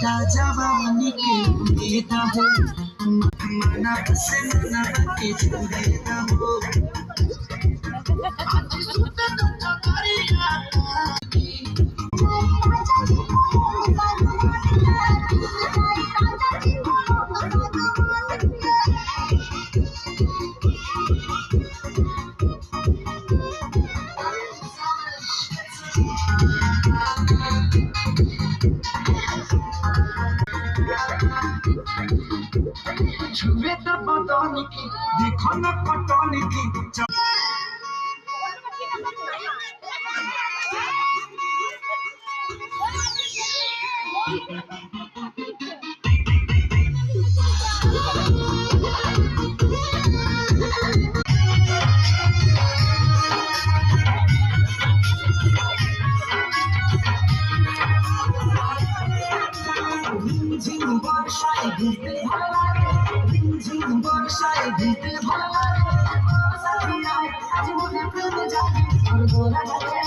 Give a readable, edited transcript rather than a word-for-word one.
जवानी के देता हो मना से मना के देता हो छुए तो बदन की देखो न पटन की झिम बर्षाয় ভিজতে ভালো লাগে ঝিম বর্ষায় ভিজতে ভালো লাগে সাথী আজ মনে প্রেমে যাবে আর বলা যাবে